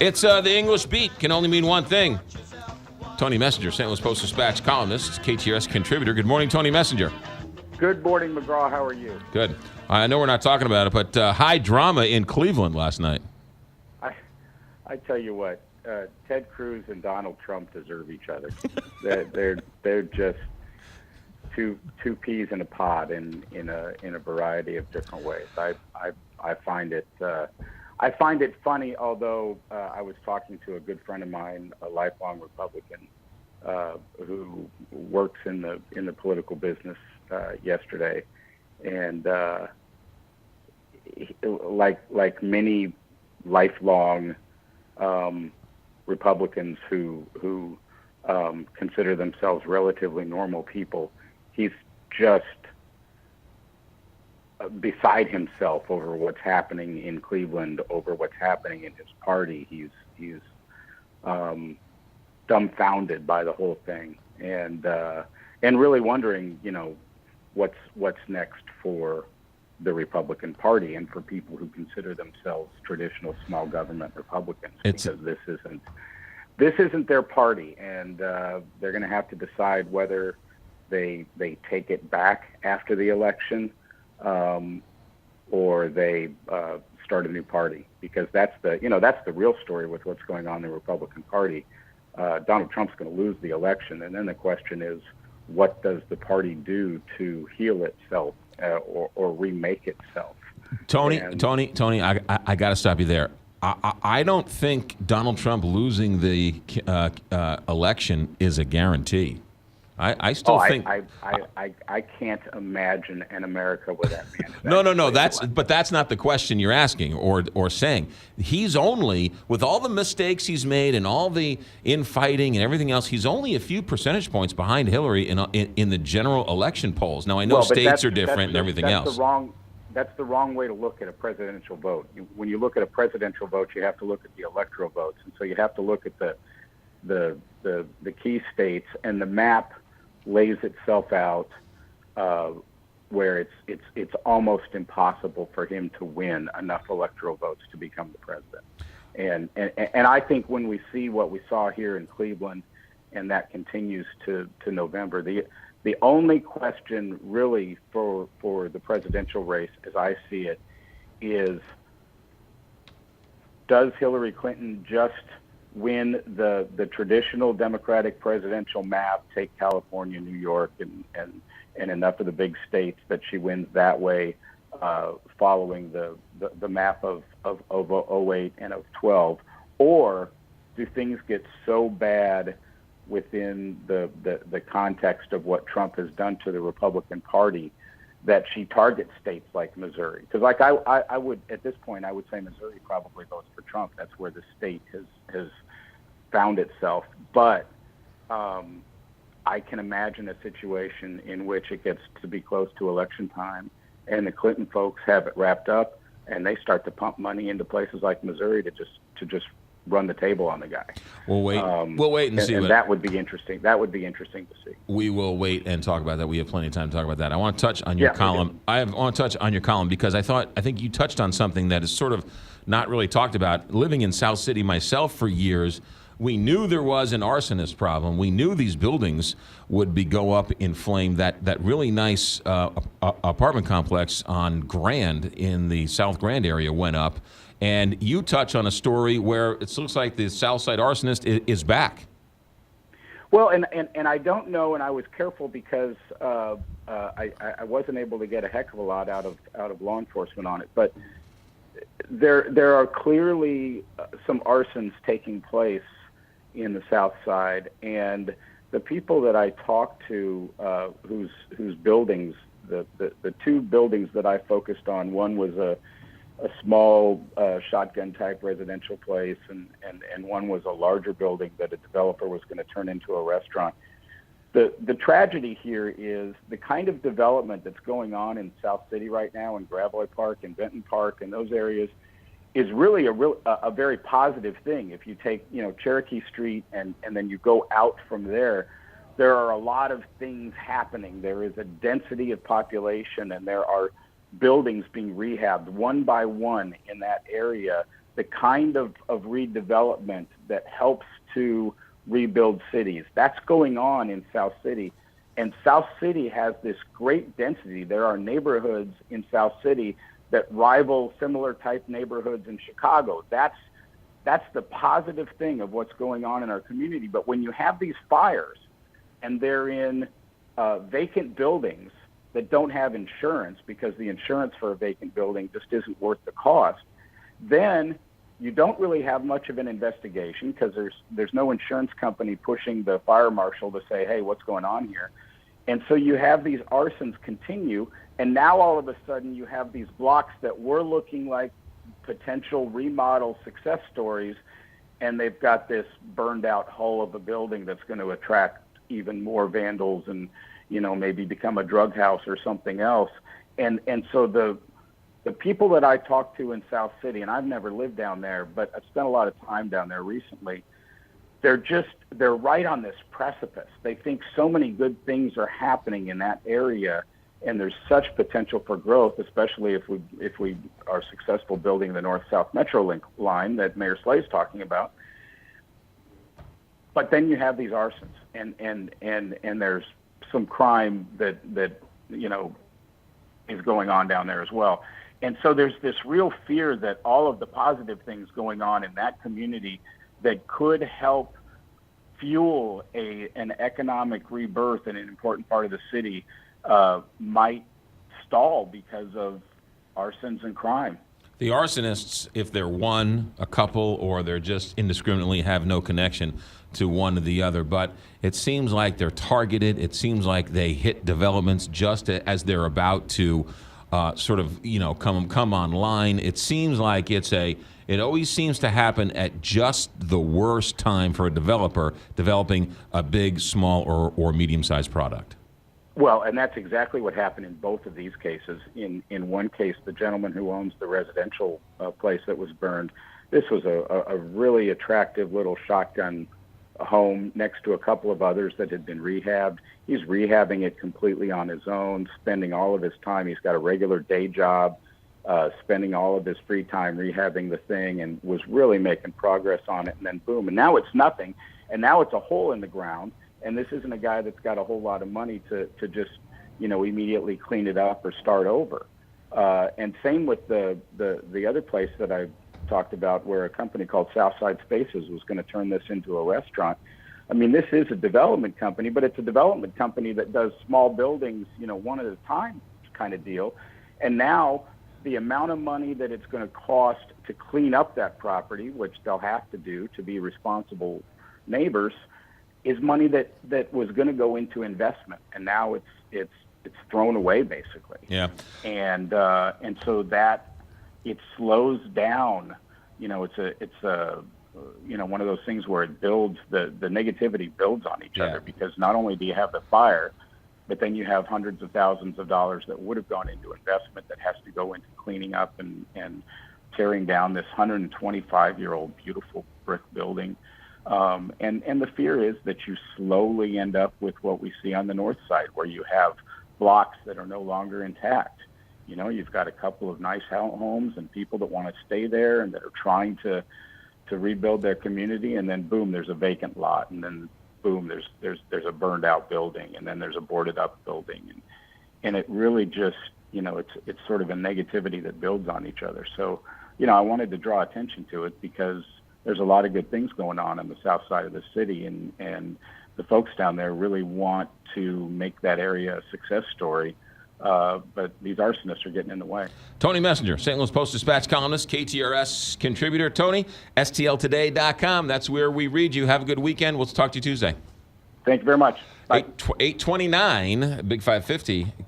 It's the English beat. Can only mean one thing. Tony Messenger, St. Louis Post-Dispatch columnist, KTRS contributor. Good morning, Tony Messenger. Good morning, McGraw. How are you? Good. I know we're not talking about it, but high drama in Cleveland last night. I tell you what, Ted Cruz and Donald Trump deserve each other. they're just two peas in a pod in a variety of different ways. I find it funny, although I was talking to a good friend of mine, a lifelong Republican, who works in the political business yesterday, and like many lifelong Republicans who consider themselves relatively normal people, he's just beside himself over what's happening in Cleveland, over what's happening in his party. He's dumbfounded by the whole thing, and really wondering, what's next for the Republican Party and for people who consider themselves traditional small government Republicans, because this isn't their party, and they're going to have to decide whether they take it back after the election, or they start a new party, because that's the real story with what's going on in the Republican Party. Donald Trump's going to lose the election, and then the question is, what does the party do to heal itself or remake itself? Tony, I got to stop you there. I don't think Donald Trump losing the election is a guarantee. I still think I can't imagine an America where that man is. No. That's not the question you're asking or saying. He's only, with all the mistakes he's made and all the infighting and everything else, he's only a few percentage points behind Hillary in the general election polls. Now I know states are different and everything else. That's the wrong way to look at a presidential vote. When you look at a presidential vote, you have to look at the electoral votes, and so you have to look at the key states, and the map lays itself out where it's almost impossible for him to win enough electoral votes to become the president. And I think when we see what we saw here in Cleveland, and that continues to November, the only question really for the presidential race, as I see it, is, does Hillary Clinton just win the traditional Democratic presidential map, take California, New York, and enough of the big states that she wins that way, following the map of 08 and of 12, or do things get so bad within the context of what Trump has done to the Republican Party that she targets states like Missouri? Because I would, at this point, I would say Missouri probably votes for Trump. That's where the state has found itself. But I can imagine a situation in which it gets to be close to election time and the Clinton folks have it wrapped up and they start to pump money into places like Missouri to just run the table on the guy. We'll wait and see. And that would be interesting. That would be interesting to see. We will wait and talk about that. We have plenty of time to talk about that. I want to touch on your column. I want to touch on your column because I think you touched on something that is sort of not really talked about. Living in South City myself for years, we knew there was an arsonist problem. We knew these buildings would go up in flame. That really nice apartment complex on Grand in the South Grand area went up. And you touch on a story where it looks like the Southside arsonist is back. Well, and I don't know, and I was careful because I wasn't able to get a heck of a lot out of law enforcement on it. But there are clearly some arsons taking place in the South Side, and the people that I talked to, whose buildings, the two buildings that I focused on, one was a small shotgun type residential place, and one was a larger building that a developer was going to turn into a restaurant. The tragedy here is the kind of development that's going on in South City right now, in Gravois Park and Benton Park and those areas, is really a very positive thing. If you take Cherokee Street and then you go out from there are a lot of things happening. There is a density of population, and there are buildings being rehabbed one by one in that area the kind of redevelopment that helps to rebuild cities. That's going on in South City. And South City has this great density. There are neighborhoods in South City that rival similar type neighborhoods in Chicago. That's the positive thing of what's going on in our community. But when you have these fires and they're in vacant buildings that don't have insurance, because the insurance for a vacant building just isn't worth the cost, then you don't really have much of an investigation, because there's no insurance company pushing the fire marshal to say, hey, what's going on here? And so you have these arsons continue, and now all of a sudden you have these blocks that were looking like potential remodel success stories, and they've got this burned out hull of a building that's going to attract even more vandals and, maybe become a drug house or something else. And so the people that I talk to in South City, and I've never lived down there, but I've spent a lot of time down there recently, they're right on this precipice. They think so many good things are happening in that area, and there's such potential for growth, especially if we are successful building the North-South Metrolink line that Mayor Slay's talking about. But then you have these arsons, and there's some crime that is going on down there as well. And so there's this real fear that all of the positive things going on in that community that could help fuel an economic rebirth in an important part of the city might stall because of arsons and crime. The arsonists, if they're one, a couple, or they're just indiscriminately have no connection to one or the other, but it seems like they're targeted. It seems like they hit developments just as they're about to come online. It seems like it always seems to happen at just the worst time for a developer developing a big, small, or medium-sized product. Well, and that's exactly what happened in both of these cases. In one case, the gentleman who owns the residential place that was burned, this was a really attractive little shotgun home next to a couple of others that had been rehabbed. He's rehabbing it completely on his own, spending all of his time. He's got a regular day job, spending all of his free time rehabbing the thing, and was really making progress on it. And then boom, and now it's nothing. And now it's a hole in the ground. And this isn't a guy that's got a whole lot of money to just, immediately clean it up or start over. And same with the other place that I talked about, where a company called Southside Spaces was going to turn this into a restaurant. I mean, this is a development company, but it's a development company that does small buildings, one at a time kind of deal. And now the amount of money that it's going to cost to clean up that property, which they'll have to do to be responsible neighbors, is money that was going to go into investment, and now it's thrown away basically. Yeah. And so that it slows down. It's a one of those things where it builds, the negativity builds on each other, because not only do you have the fire, but then you have hundreds of thousands of dollars that would have gone into investment that has to go into cleaning up and tearing down this 125-year-old beautiful brick building. And the fear is that you slowly end up with what we see on the north side, where you have blocks that are no longer intact. You've got a couple of nice homes and people that want to stay there and that are trying to rebuild their community, and then boom, there's a vacant lot, and then boom, there's a burned out building, and then there's a boarded up building, and it really just it's sort of a negativity that builds on each other. So I wanted to draw attention to it because there's a lot of good things going on the south side of the city, and the folks down there really want to make that area a success story. But these arsonists are getting in the way. Tony Messenger, St. Louis Post-Dispatch columnist, KTRS contributor. Tony, STLtoday.com. That's where we read you. Have a good weekend. We'll talk to you Tuesday. Thank you very much. Bye. 829, Big 550.